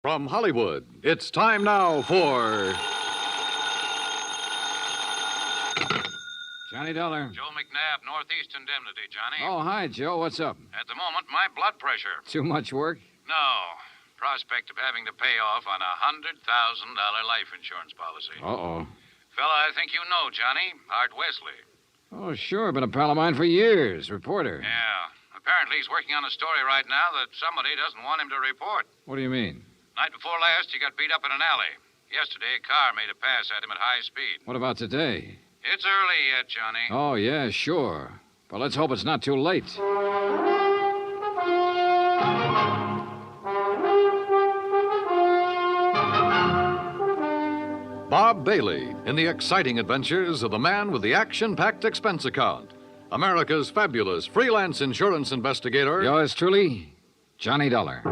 From Hollywood, it's time now for... Johnny Dollar. Joe McNabb, Northeast Indemnity, Johnny. Oh, hi, Joe. What's up? At the moment, my blood pressure. Too much work? No. Prospect of having to pay off on a $100,000 life insurance policy. Uh-oh. Fella I think you know, Johnny. Art Wesley. Oh, sure. Been a pal of mine for years. Reporter. Yeah. Apparently he's working on a story right now that somebody doesn't want him to report. What do you mean? Night before last, he got beat up in an alley. Yesterday, a car made a pass at him at high speed. What about today? It's early yet, Johnny. Oh, yeah, sure. But let's hope it's not too late. Bob Bailey in the exciting adventures of the man with the action-packed expense account. America's fabulous freelance insurance investigator. Yours truly, Johnny Dollar.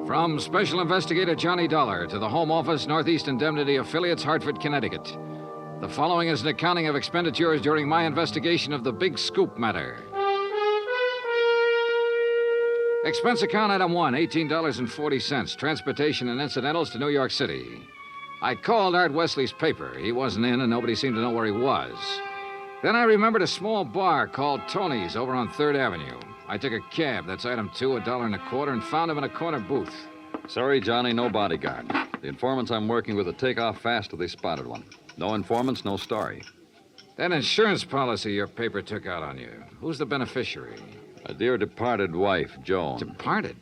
From Special Investigator Johnny Dollar to the Home Office, Northeast Indemnity Affiliates, Hartford, Connecticut. The following is an accounting of expenditures during my investigation of the Big Scoop matter. Expense account item 1, $18.40, transportation and incidentals to New York City. I called Art Wesley's paper. He wasn't in, and nobody seemed to know where he was. Then I remembered a small bar called Tony's over on 3rd Avenue. I took a cab, that's item 2, $1.25, and found him in a corner booth. Sorry, Johnny, no bodyguard. The informants I'm working with will take off fast if they spotted one. No informants, no story. That insurance policy your paper took out on you, who's the beneficiary? A dear departed wife, Joan. Departed?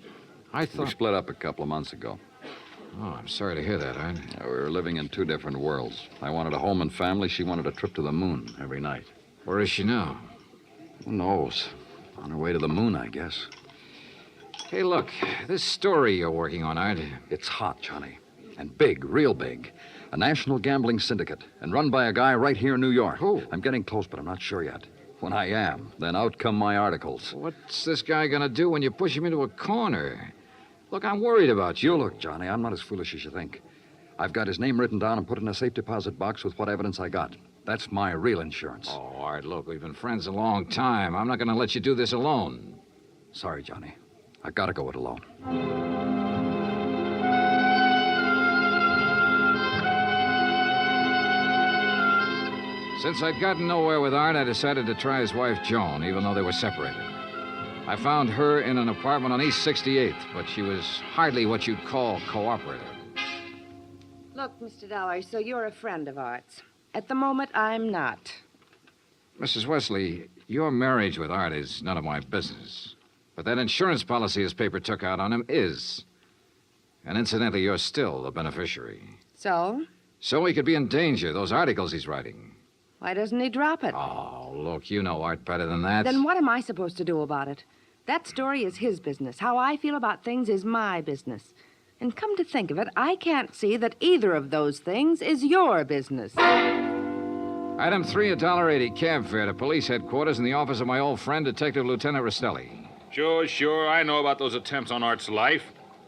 I We thought... split up a couple of months ago. Oh, I'm sorry to hear that, Art. We were living in two different worlds. I wanted a home and family. She wanted a trip to the moon every night. Where is she now? Who knows? On her way to the moon, I guess. Hey, look, this story you're working on, Art. It's hot, Johnny. And big, real big. A national gambling syndicate. And run by a guy right here in New York. Who? I'm getting close, but I'm not sure yet. When I am, then out come my articles. What's this guy gonna do when you push him into a corner? Look, I'm worried about you. You look, Johnny, I'm not as foolish as you think. I've got his name written down and put in a safe deposit box with what evidence I got. That's my real insurance. Oh, Art, look, we've been friends a long time. I'm not gonna let you do this alone. Sorry, Johnny. I gotta go it alone. Since I'd gotten nowhere with Art, I decided to try his wife, Joan, even though they were separated. I found her in an apartment on East 68th, but she was hardly what you'd call cooperative. Look, Mr. Dollar, so you're a friend of Art's. At the moment, I'm not. Mrs. Wesley, your marriage with Art is none of my business. But that insurance policy his paper took out on him is. And incidentally, you're still the beneficiary. So? So he could be in danger, those articles he's writing. Why doesn't he drop it? Oh, look, you know Art better than that. Then what am I supposed to do about it? That story is his business. How I feel about things is my business. And come to think of it, I can't see that either of those things is your business. Item 3, $1.80 cab fare to police headquarters in the office of my old friend, Detective Lieutenant Rostelli. Sure. I know about those attempts on Art's life.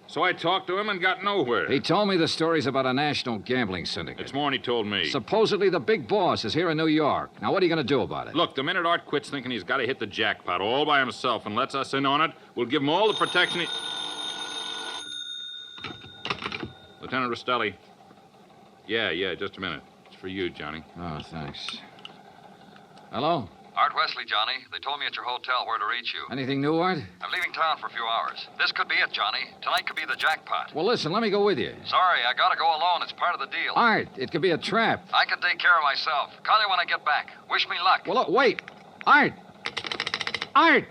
So I talked to him and got nowhere. He told me the stories about a national gambling syndicate. It's more than he told me. Supposedly the big boss is here in New York. Now, what are you going to do about it? Look, the minute Art quits thinking he's got to hit the jackpot all by himself and lets us in on it, we'll give him all the protection he... Lieutenant Rostelli. Yeah, just a minute. It's for you, Johnny. Oh, thanks. Hello? Art Wesley, Johnny. They told me at your hotel where to reach you. Anything new, Art? I'm leaving town for a few hours. This could be it, Johnny. Tonight could be the jackpot. Well, listen, let me go with you. Sorry, I gotta go alone. It's part of the deal. Art, it could be a trap. I can take care of myself. Call you when I get back. Wish me luck. Well, look, wait. Art! Art!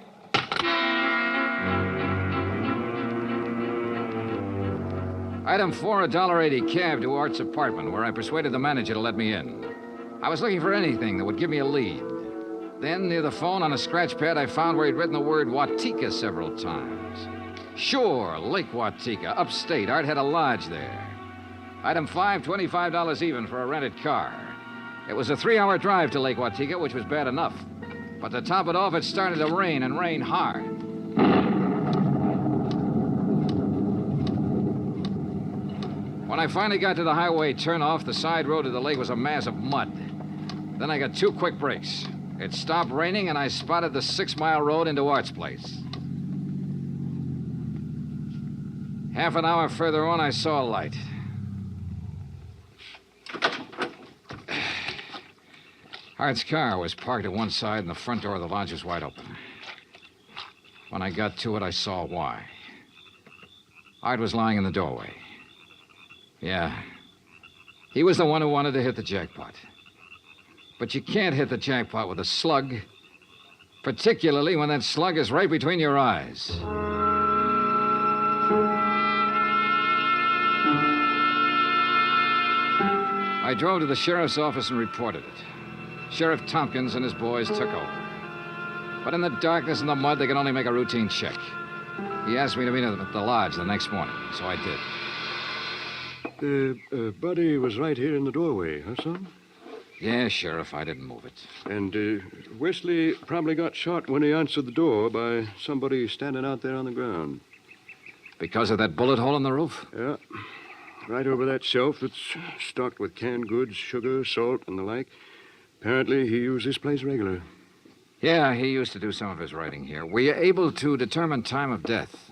Item 4, $1.80 cab to Art's apartment, where I persuaded the manager to let me in. I was looking for anything that would give me a lead. Then, near the phone on a scratch pad, I found where he'd written the word Watika several times. Sure, Lake Watika, upstate. Art had a lodge there. Item 5, $25 even for a rented car. It was a 3-hour drive to Lake Watika, which was bad enough. But to top it off, it started to rain, and rain hard. When I finally got to the highway turnoff, the side road to the lake was a mass of mud. Then I got 2 quick breaks. It stopped raining, and I spotted the 6-mile road into Art's place. Half an hour further on, I saw a light. Art's car was parked at one side, and the front door of the lodge was wide open. When I got to it, I saw why. Art was lying in the doorway. Yeah. He was the one who wanted to hit the jackpot. But you can't hit the jackpot with a slug, particularly when that slug is right between your eyes. I drove to the sheriff's office and reported it. Sheriff Tompkins and his boys took over. But in the darkness and the mud, they could only make a routine check. He asked me to meet him at the lodge the next morning, so I did. Buddy was right here in the doorway, huh, son? Yeah, Sheriff, I didn't move it. And Wesley probably got shot when he answered the door by somebody standing out there on the ground. Because of that bullet hole in the roof? Yeah. Right over that shelf that's stocked with canned goods, sugar, salt, and the like. Apparently, he used this place regular. Yeah, he used to do some of his writing here. Were you able to determine time of death?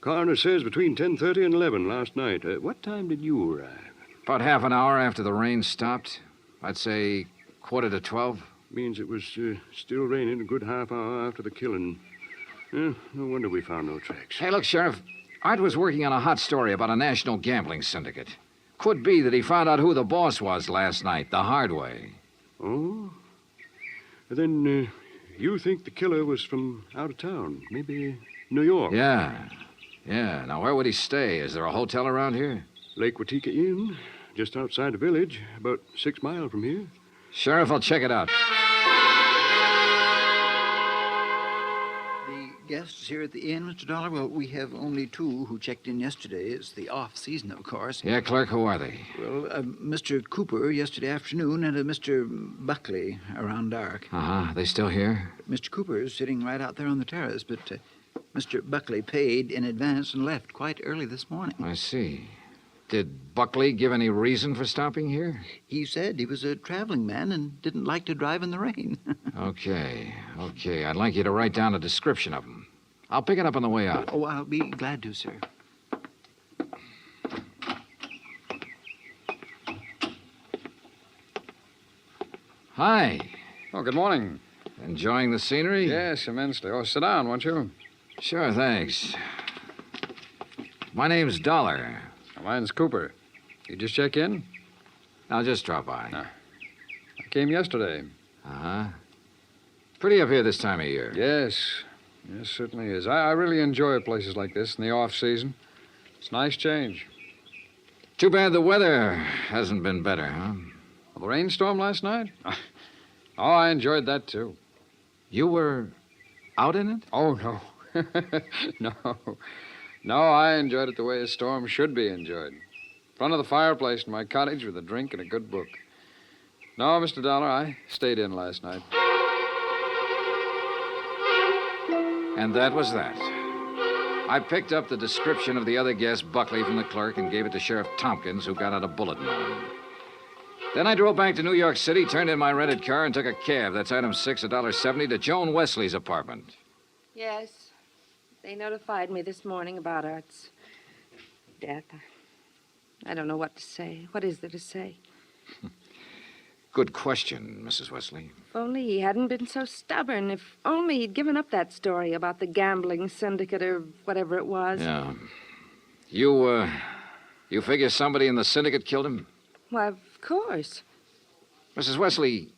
Coroner says between 10:30 and 11 last night. What time did you arrive? About half an hour after the rain stopped. I'd say 11:45. Means it was still raining a good half hour after the killing. No wonder we found no tracks. Hey, look, Sheriff. Art was working on a hot story about a national gambling syndicate. Could be that he found out who the boss was last night, the hard way. Oh? Then you think the killer was from out of town? Maybe New York? Yeah. Now, where would he stay? Is there a hotel around here? Lake Watika Inn, just outside the village, about 6 miles from here. Sheriff, I'll check it out. The guests here at the inn, Mr. Dollar? Well, we have only 2 who checked in yesterday. It's the off-season, of course. Yeah, clerk, who are they? Well, Mr. Cooper yesterday afternoon and a Mr. Buckley around dark. Uh-huh. They still here? Mr. Cooper is sitting right out there on the terrace, but Mr. Buckley paid in advance and left quite early this morning. I see. Did Buckley give any reason for stopping here? He said he was a traveling man and didn't like to drive in the rain. Okay. I'd like you to write down a description of him. I'll pick it up on the way out. Oh, I'll be glad to, sir. Hi. Oh, good morning. Enjoying the scenery? Yes, immensely. Oh, sit down, won't you? Sure, thanks. My name's Dollar. Mine's Cooper. You just check in? I'll just drop by. I came yesterday. Uh-huh. Pretty up here this time of year. Yes, certainly is. I really enjoy places like this in the off-season. It's a nice change. Too bad the weather hasn't been better, huh? Well, the rainstorm last night? Oh, I enjoyed that, too. You were out in it? Oh, no. No, I enjoyed it the way a storm should be enjoyed. In front of the fireplace in my cottage with a drink and a good book. No, Mr. Dollar, I stayed in last night. And that was that. I picked up the description of the other guest, Buckley, from the clerk and gave it to Sheriff Tompkins, who got out a bulletin on him. Then I drove back to New York City, turned in my rented car, and took a cab. That's item 6, $1.70, to Joan Wesley's apartment. Yes. They notified me this morning about Art's death. I don't know what to say. What is there to say? Good question, Mrs. Wesley. If only he hadn't been so stubborn. If only he'd given up that story about the gambling syndicate or whatever it was. Yeah. You figure somebody in the syndicate killed him? Why, of course. Mrs. Wesley,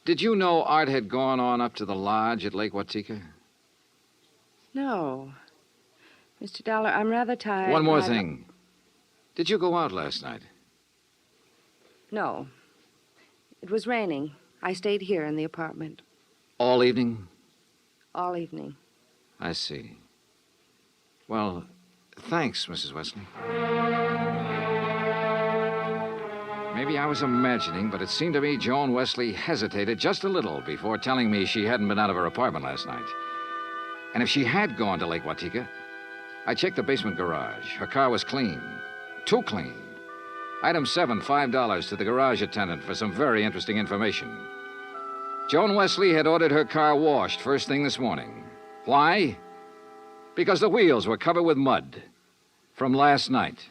did you know Art had gone on up to the lodge at Lake Watika? No. Mr. Dollar, I'm rather tired. One more thing. Did you go out last night? No. It was raining. I stayed here in the apartment. All evening? All evening. I see. Well, thanks, Mrs. Wesley. Maybe I was imagining, but it seemed to me Joan Wesley hesitated just a little before telling me she hadn't been out of her apartment last night. And if she had gone to Lake Watika, I checked the basement garage. Her car was clean. Too clean. Item 7, $5 to the garage attendant for some very interesting information. Joan Wesley had ordered her car washed first thing this morning. Why? Because the wheels were covered with mud from last night.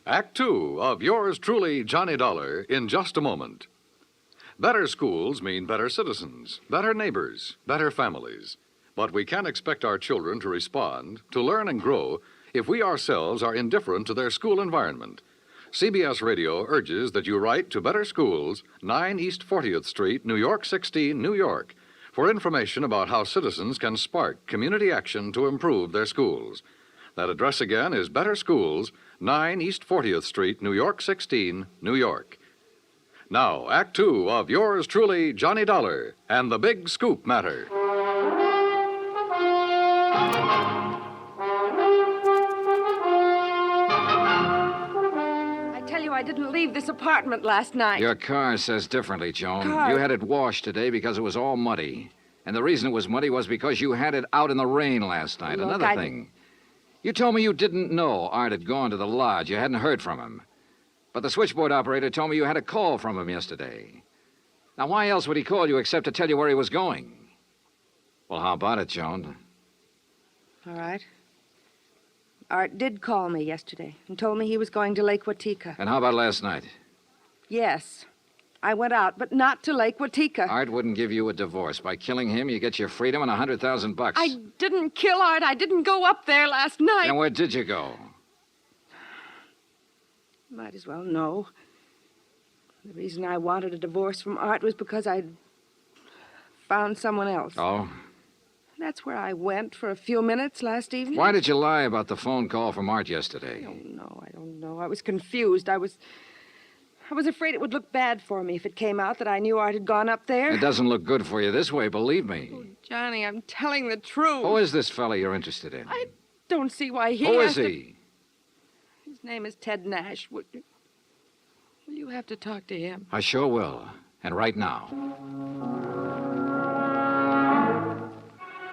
Act Two of yours truly, Johnny Dollar, in just a moment. Better schools mean better citizens, better neighbors, better families. But we can't expect our children to respond, to learn and grow, if we ourselves are indifferent to their school environment. CBS Radio urges that you write to Better Schools, 9 East 40th Street, New York 16, New York, for information about how citizens can spark community action to improve their schools. That address again is Better Schools, 9 East 40th Street, New York 16, New York. Now, Act Two of yours truly, Johnny Dollar, and the Big Scoop Matter. I tell you, I didn't leave this apartment last night. Your car says differently, Joan. Car? You had it washed today because it was all muddy. And the reason it was muddy was because you had it out in the rain last night. Look, Another thing. You told me you didn't know Art had gone to the lodge. You hadn't heard from him. But the switchboard operator told me you had a call from him yesterday. Now, why else would he call you except to tell you where he was going? Well, how about it, Joan? All right. Art did call me yesterday and told me he was going to Lake Watika. And how about last night? Yes. I went out, but not to Lake Watika. Art wouldn't give you a divorce. By killing him, you get your freedom and $100,000. I didn't kill Art. I didn't go up there last night. And where did you go? Might as well know. The reason I wanted a divorce from Art was because I'd found someone else. Oh? That's where I went for a few minutes last evening. Why did you lie about the phone call from Art yesterday? I don't know. I was confused. I was afraid it would look bad for me if it came out that I knew Art had gone up there. It doesn't look good for you this way, believe me. Oh, Johnny, I'm telling the truth. Who is this fella you're interested in? I don't see why he Who has is to- he? His name is Ted Nash. Will you have to talk to him? I sure will. And right now.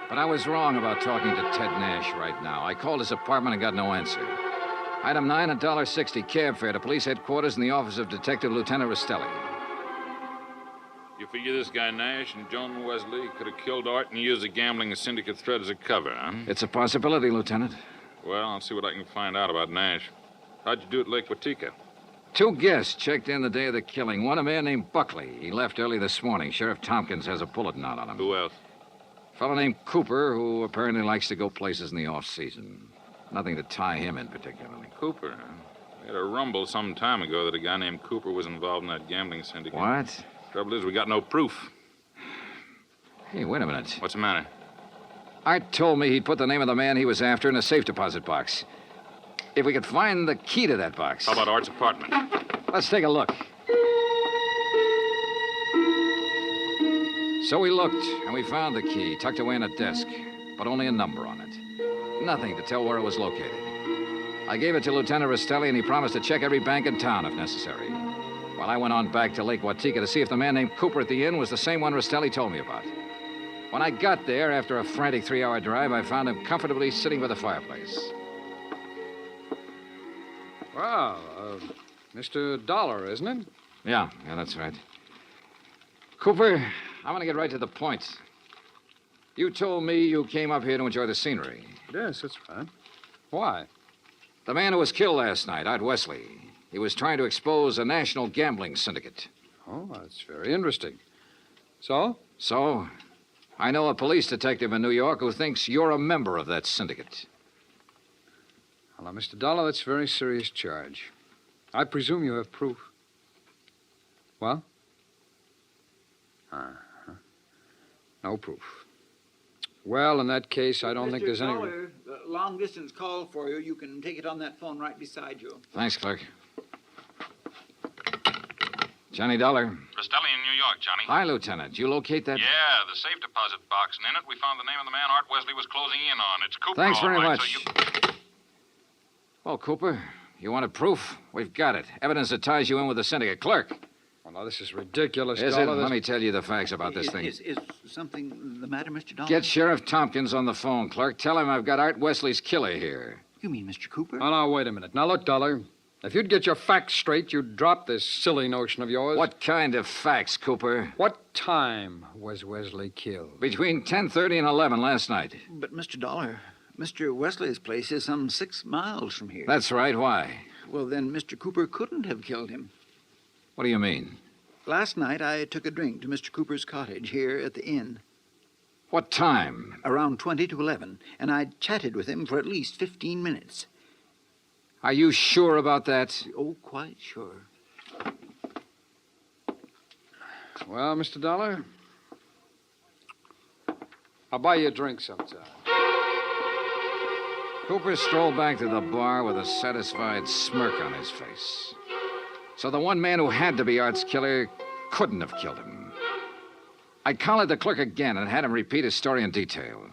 But I was wrong about talking to Ted Nash right now. I called his apartment and got no answer. Item 9, $1.60 cab fare to police headquarters in the office of Detective Lieutenant Rastelli. You figure this guy Nash and Joan Wesley could have killed Art and used the gambling syndicate threat as a cover, huh? It's a possibility, Lieutenant. Well, I'll see what I can find out about Nash. How'd you do at Lake Watika? 2 guests checked in the day of the killing. One, a man named Buckley. He left early this morning. Sheriff Tompkins has a bulletin out on him. Who else? A fellow named Cooper, who apparently likes to go places in the off-season. Nothing to tie him in particularly. Cooper, huh? We had a rumble some time ago that a guy named Cooper was involved in that gambling syndicate. What? Trouble is, we got no proof. Hey, wait a minute. What's the matter? Art told me he'd put the name of the man he was after in a safe deposit box. If we could find the key to that box. How about Art's apartment? Let's take a look. So we looked, and we found the key tucked away in a desk, but only a number on it. Nothing to tell where it was located. I gave it to Lieutenant Rastelli, and he promised to check every bank in town if necessary. While I went on back to Lake Watika to see if the man named Cooper at the inn was the same one Rastelli told me about. When I got there, after a frantic 3-hour drive, I found him comfortably sitting by the fireplace. Well, Mr. Dollar, isn't it? Yeah, that's right. Cooper, I'm going to get right to the point. You told me you came up here to enjoy the scenery. Yes, that's right. Why? The man who was killed last night, Art Wesley, he was trying to expose a national gambling syndicate. Oh, that's very interesting. So? So, I know a police detective in New York who thinks you're a member of that syndicate. Well, now, Mr. Dollar, that's a very serious charge. I presume you have proof. Well? Uh-huh. No proof. Well, in that case, I don't think there's any... Dollar, the long-distance call for you. You can take it on that phone right beside you. Thanks, clerk. Johnny Dollar. Rastelli in New York, Johnny. Hi, Lieutenant. You locate that? Yeah, the safe deposit box, and in it we found the name of the man Art Wesley was closing in on. It's Cooper. Thanks all very right, much. So you... Well, Cooper, You wanted proof? We've got it. Evidence that ties you in with the syndicate. Clerk. Oh, now, this is ridiculous, Is it? Dollar. Let me tell you the facts about this thing. Is something the matter, Mr. Dollar? Get Sheriff Tompkins on the phone, clerk. Tell him I've got Art Wesley's killer here. You mean Mr. Cooper? Oh, now, wait a minute. Now, look, Dollar. If you'd get your facts straight, you'd drop this silly notion of yours. What kind of facts, Cooper? What time was Wesley killed? Between 10:30 and 11 last night. But, Mr. Dollar, Mr. Wesley's place is some 6 miles from here. That's right. Why? Well, then Mr. Cooper couldn't have killed him. What do you mean? Last night, I took a drink to Mr. Cooper's cottage here at the inn. What time? Around 20 to 11, and I chatted with him for at least 15 minutes. Are you sure about that? Oh, quite sure. Well, Mr. Dollar, I'll buy you a drink sometime. Cooper strolled back to the bar with a satisfied smirk on his face. So the one man who had to be Art's killer couldn't have killed him. I collared the clerk again and had him repeat his story in detail.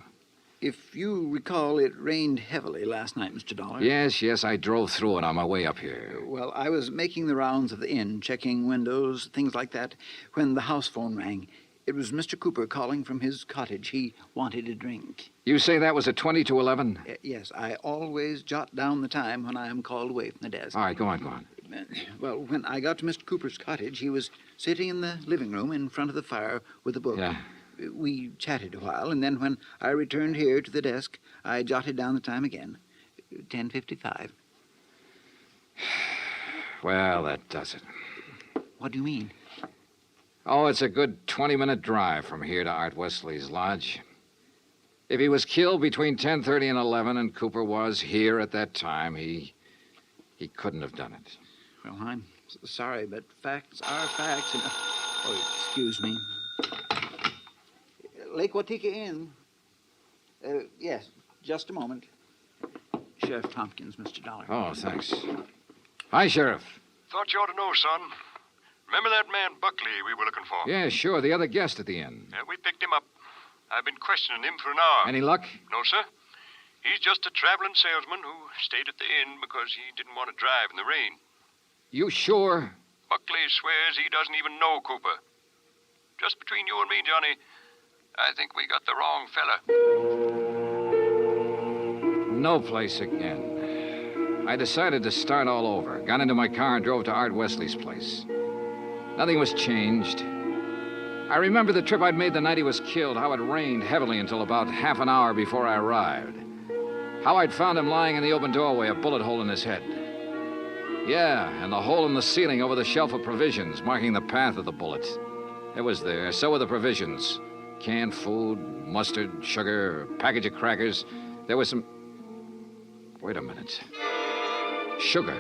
If you recall, it rained heavily last night, Mr. Dollar. Yes, I drove through it on my way up here. Well, I was making the rounds of the inn, checking windows, things like that, when the house phone rang. It was Mr. Cooper calling from his cottage. He wanted a drink. You say that was at 20 to 11? Yes, I always jot down the time when I am called away from the desk. All right, go on. Well, when I got to Mr. Cooper's cottage, he was sitting in the living room in front of the fire with a book. Yeah. We chatted a while, and then when I returned here to the desk, I jotted down the time again. 10:55. Well, that does it. What do you mean? Oh, it's a good 20-minute drive from here to Art Wesley's lodge. If he was killed between 10:30 and 11 and Cooper was here at that time, he couldn't have done it. Well, I'm sorry, but facts are facts. And... Oh, excuse me. Lake Watika Inn. Yes, just a moment. Sheriff Tompkins, Mr. Dollar. Oh, thanks. Hi, Sheriff. Thought you ought to know, son. Remember that man Buckley we were looking for? Yeah, sure, the other guest at the inn. We picked him up. I've been questioning him for an hour. Any luck? No, sir. He's just a traveling salesman who stayed at the inn because he didn't want to drive in the rain. You sure? Buckley swears he doesn't even know Cooper. Just between you and me, Johnny, I think we got the wrong fella. No place again. I decided to start all over. Got into my car and drove to Art Wesley's place. Nothing was changed. I remember the trip I'd made the night he was killed, how it rained heavily until about half an hour before I arrived. How I'd found him lying in the open doorway, a bullet hole in his head. Yeah, and the hole in the ceiling over the shelf of provisions, marking the path of the bullet. It was there. So were the provisions. Canned food, mustard, sugar, a package of crackers. There was some... Wait a minute. Sugar.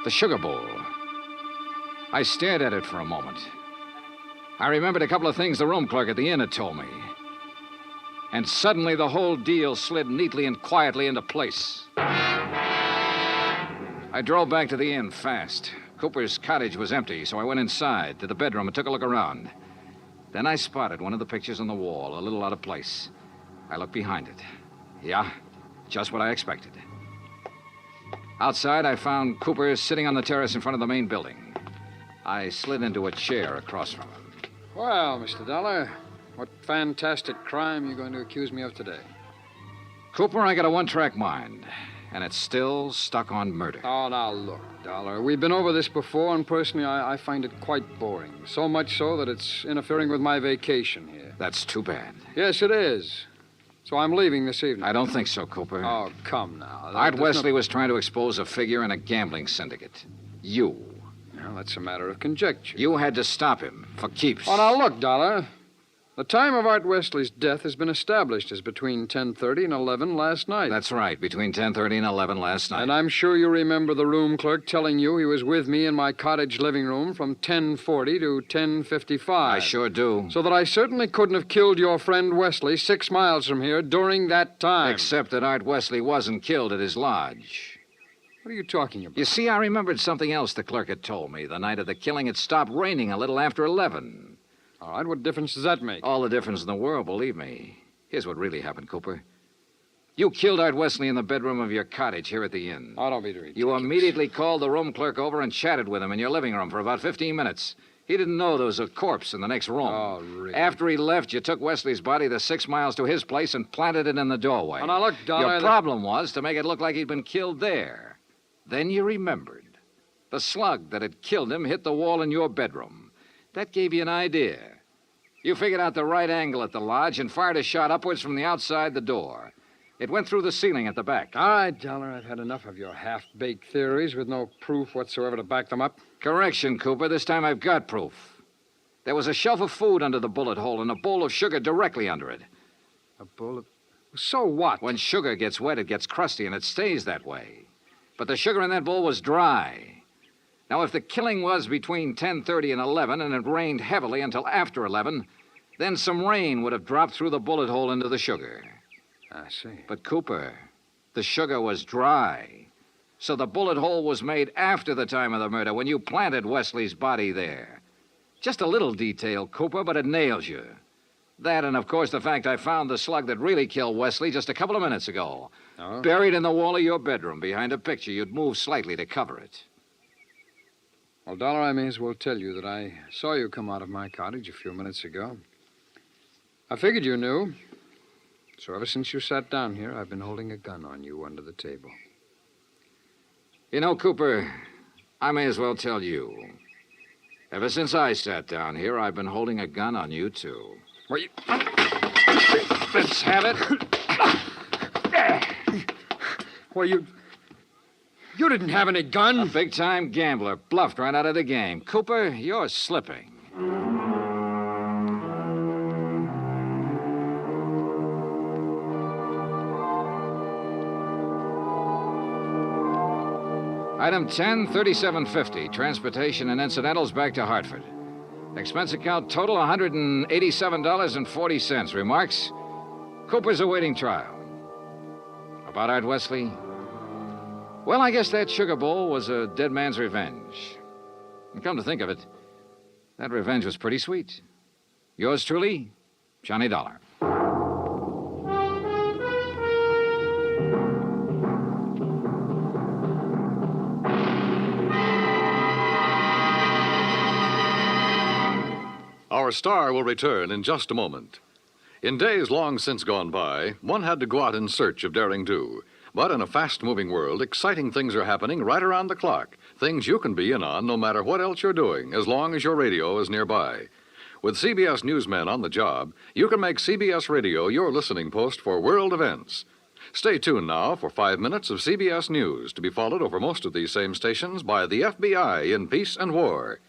The sugar bowl. I stared at it for a moment. I remembered a couple of things the room clerk at the inn had told me. And suddenly the whole deal slid neatly and quietly into place. I drove back to the inn fast. Cooper's cottage was empty, so I went inside to the bedroom and took a look around. Then I spotted one of the pictures on the wall, a little out of place. I looked behind it. Yeah, just what I expected. Outside, I found Cooper sitting on the terrace in front of the main building. I slid into a chair across from him. Well, Mr. Dollar, what fantastic crime are you going to accuse me of today? Cooper, I got a one-track mind, and it's still stuck on murder. Oh, now look, Dollar. We've been over this before, and personally, I find it quite boring. So much so that it's interfering with my vacation here. That's too bad. Yes, it is. So I'm leaving this evening. I don't think so, Cooper. Oh, come now. Art Wesley was trying to expose a figure in a gambling syndicate. You. Well, that's a matter of conjecture. You had to stop him for keeps. Oh, now look, Dollar. The time of Art Wesley's death has been established as between 10:30 and 11 last night. That's right, between 10:30 and 11 last night. And I'm sure you remember the room clerk telling you he was with me in my cottage living room from 10:40 to 10:55. I sure do. So that I certainly couldn't have killed your friend Wesley 6 miles from here during that time. Except that Art Wesley wasn't killed at his lodge. What are you talking about? You see, I remembered something else the clerk had told me. The night of the killing, it stopped raining a little after 11. All right, what difference does that make? All the difference in the world, believe me. Here's what really happened, Cooper. You killed Art Wesley in the bedroom of your cottage here at the inn. Oh, don't be ridiculous. You immediately called the room clerk over and chatted with him in your living room for about 15 minutes. He didn't know there was a corpse in the next room. Oh, really? After he left, you took Wesley's body the 6 miles to his place and planted it in the doorway. Oh, now, look, Dollar... Your problem was to make it look like he'd been killed there. Then you remembered. The slug that had killed him hit the wall in your bedroom. That gave you an idea. You figured out the right angle at the lodge and fired a shot upwards from the outside the door. It went through the ceiling at the back. All right, Dollar, I've had enough of your half-baked theories with no proof whatsoever to back them up. Correction, Cooper. This time I've got proof. There was a shelf of food under the bullet hole and a bowl of sugar directly under it. A bowl of... So what? When sugar gets wet, it gets crusty, and it stays that way. But the sugar in that bowl was dry. Now, if the killing was between 10:30 and 11, and it rained heavily until after 11, then some rain would have dropped through the bullet hole into the sugar. I see. But, Cooper, the sugar was dry. So the bullet hole was made after the time of the murder, when you planted Wesley's body there. Just a little detail, Cooper, but it nails you. That and, of course, the fact I found the slug that really killed Wesley just a couple of minutes ago. Oh? Buried in the wall of your bedroom behind a picture you'd moved slightly to cover it. Well, Dollar, I may as well tell you that I saw you come out of my cottage a few minutes ago. I figured you knew. So ever since you sat down here, I've been holding a gun on you under the table. You know, Cooper, I may as well tell you. Ever since I sat down here, I've been holding a gun on you, too. Well, you... Let's have it. Well, you didn't have any gun. A big-time gambler, bluffed right out of the game. Cooper, you're slipping. Item 10, $37.50. Transportation and incidentals back to Hartford. Expense account total $187.40. Remarks? Cooper's awaiting trial. About Art Wesley? Well, I guess that sugar bowl was a dead man's revenge. And come to think of it, that revenge was pretty sweet. Yours truly, Johnny Dollar. Our star will return in just a moment. In days long since gone by, one had to go out in search of daring do. But in a fast-moving world, exciting things are happening right around the clock. Things you can be in on no matter what else you're doing, as long as your radio is nearby. With CBS newsmen on the job, you can make CBS Radio your listening post for world events. Stay tuned now for 5 minutes of CBS News, to be followed over most of these same stations by the FBI in peace and war.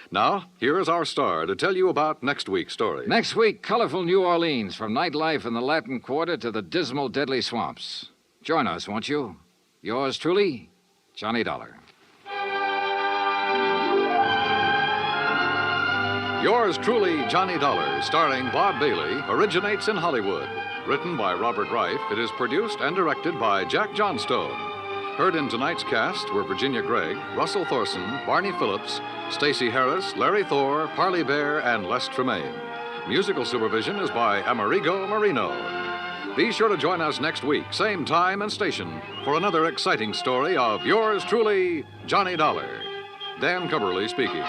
Now, here is our star to tell you about next week's story. Next week, colorful New Orleans, from nightlife in the Latin Quarter to the dismal, deadly swamps. Join us, won't you? Yours truly, Johnny Dollar. Yours truly, Johnny Dollar, starring Bob Bailey, originates in Hollywood. Written by Robert Reif, it is produced and directed by Jack Johnstone. Heard in tonight's cast were Virginia Gregg, Russell Thorson, Barney Phillips, Stacey Harris, Larry Thor, Parley Bear, and Les Tremaine. Musical supervision is by Amerigo Marino. Be sure to join us next week, same time and station, for another exciting story of yours truly, Johnny Dollar. Dan Cubberly speaking.